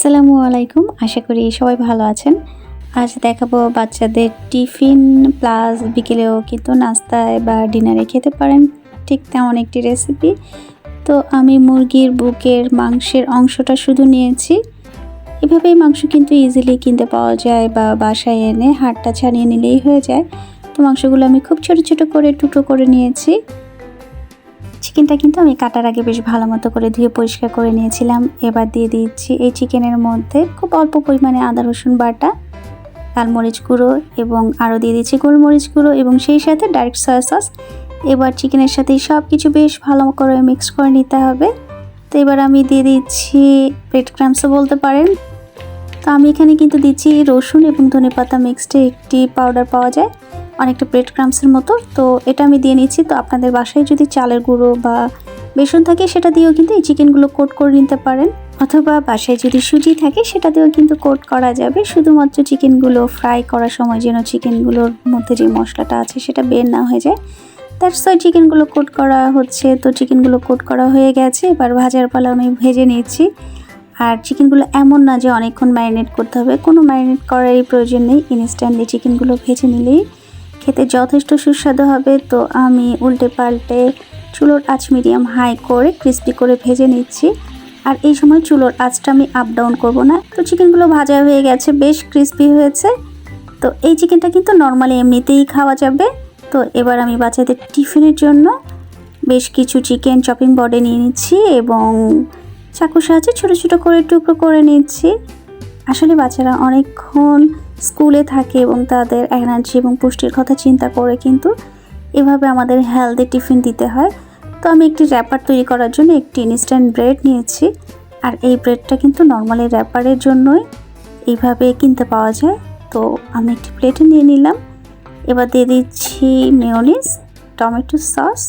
আসসালামু আলাইকুম। আশা করি সবাই ভালো আছেন। আজ দেখাবো বাচ্চাদের টিফিন প্লাস বিকেলেও কিন্তু নাস্তায় বা ডিনারে খেতে পারেন ঠিক তেমন একটি রেসিপি। তো আমি মুরগির বুকের মাংসের অংশটা শুধু নিয়েছি। এভাবেই মাংস কিন্তু ইজিলি কিনতে পাওয়া যায় বা বাসায় এনে হাড়টা ছাড়িয়ে নিলেই হয়ে যায়। তো মাংসগুলো আমি খুব ছোট ছোট করে টুকরো করে নিয়েছি। চিকেনটা কিন্তু আমি কাটার আগে বেশ ভালো মতো করে ধুয়ে পরিষ্কার করে নিয়েছিলাম। এবার দিয়ে দিচ্ছি এই চিকেনের মধ্যে খুব অল্প পরিমাণে আদা রসুন বাটা, লাল মরিচ গুঁড়ো এবং আরও দিয়ে দিচ্ছি গোলমরিচ গুঁড়ো এবং সেই সাথে ডার্ক সয়া সস। এবার চিকেনের সাথে সব কিছু বেশ ভালো করে মিক্স করে নিতে হবে। তো এবার আমি দিয়ে দিচ্ছি ব্রেড ক্রাম্বসও বলতে পারেন। তো আমি এখানে কিন্তু দিচ্ছি রসুন এবং ধনেপাতা মিক্সড একটি পাউডার পাওয়া যায় অনেকটা ব্রেড ক্রাম্বসের মতো। তো এটা আমি দিয়ে নিচ্ছি। তো আপনাদের বাসায় যদি চালের গুঁড়ো বা বেসন থাকে সেটা দিয়েও কিন্তু এই চিকেনগুলো কোট করে নিতে পারেন, অথবা বাসায় যদি সুজি থাকে সেটা দিয়েও কিন্তু কোট করা যাবে। শুধুমাত্র চিকেনগুলো ফ্রাই করার সময় যেন চিকেনগুলোর মধ্যে যে মশলাটা আছে সেটা বের না হয়ে যায়, দ্যাটস ওয়াই চিকেনগুলো কোট করা হচ্ছে। তো চিকেনগুলো কোট করা হয়ে গেছে, এবার ভাজার পালা আমি ভেজে নিচ্ছি। আর চিকেনগুলো এমন না যে অনেকক্ষণ ম্যারিনেট করতে হবে, কোনো ম্যারিনেট করারই প্রয়োজন নেই। ইনস্ট্যান্টলি চিকেনগুলো ভেজে নিলেই খেতে যথেষ্ট সুস্বাদু হবে। তো আমি উল্টে পাল্টে চুলোর আঁচ মিডিয়াম হাই করে ক্রিস্পি করে ভেজে নিচ্ছি। আর এই সময় চুলোর আঁচটা আমি আপ ডাউন করব না। তো চিকেনগুলো ভাজা হয়ে গেছে, বেশ ক্রিস্পি হয়েছে। তো এই চিকেনটা কিন্তু নর্মালি এমনিতেই খাওয়া যাবে। তো এবার আমি বাচ্চাদের টিফিনের জন্য বেশ কিছু চিকেন চপিং বোর্ডে নিয়ে নিচ্ছি এবং চাকুর সাহায্যে ছোটো ছোটো করে টুকরো করে নিচ্ছি। আসলে বাচ্চারা অনেকক্ষণ স্কুলে থাকে এবং তাদের এনার্জি এবং পুষ্টির কথা চিন্তা করে কিন্তু এভাবে আমাদের হেলদি টিফিন দিতে হয়। তো আমি একটি র্যাপার তৈরি করার জন্য একটি ইনস্ট্যান্ট ব্রেড নিয়েছি। আর এই ব্রেডটা কিন্তু নর্মালি র্যাপারের জন্যই এইভাবে কিনতে পাওয়া যায়। তো আমি একটি প্লেটে নিয়ে নিলাম। এবার দিয়ে দিচ্ছি মেয়োনিজ, টমেটো সস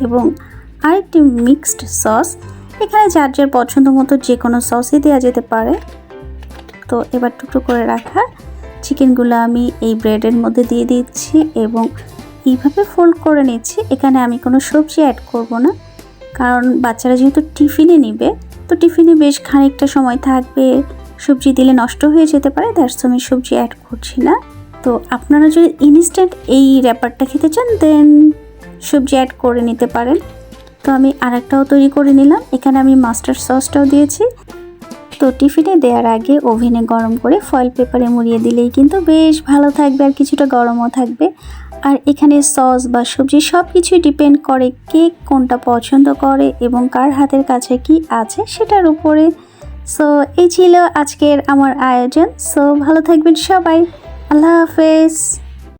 এবং আরেকটি মিক্সড সস। এখানে যার যার পছন্দ মতো যে কোনো সসই দেওয়া যেতে পারে। তো এবার টুকরো করে রাখা চিকেনগুলো আমি এই ব্রেডের মধ্যে দিয়ে দিচ্ছি এবং এইভাবে ফোল্ড করে নিচ্ছি। এখানে আমি কোনো সবজি অ্যাড করব না, কারণ বাচ্চারা যেহেতু টিফিনে নেবে, তো টিফিনে বেশ খানিকটা সময় থাকবে, সবজি দিলে নষ্ট হয়ে যেতে পারে, দ্যাটস আমি সবজি অ্যাড করছি না। তো আপনারা যদি ইনস্ট্যান্ট এই র্যাপারটা খেতে চান দেন সবজি অ্যাড করে নিতে পারেন। তো আমি আরেকটাও তৈরি করে নিলাম। এখানে আমি মাস্টার্ড সসটাও দিয়েছি। তো টিফিনে দেওয়ার আগে ওভেনে গরম করে ফয়েল পেপারে মুড়িয়ে দিলেই কিন্তু বেশ ভালো থাকবে আর কিছুটা গরমও থাকবে। আর এখানে সস বা সবজি সব কিছুই ডিপেন্ড করে কে কোনটা পছন্দ করে এবং কার হাতের কাছে কি আছে সেটার উপরে। সো এই ছিল আজকের আমার আয়োজন। সো ভালো থাকবেন সবাই। আল্লাহ হাফেজ।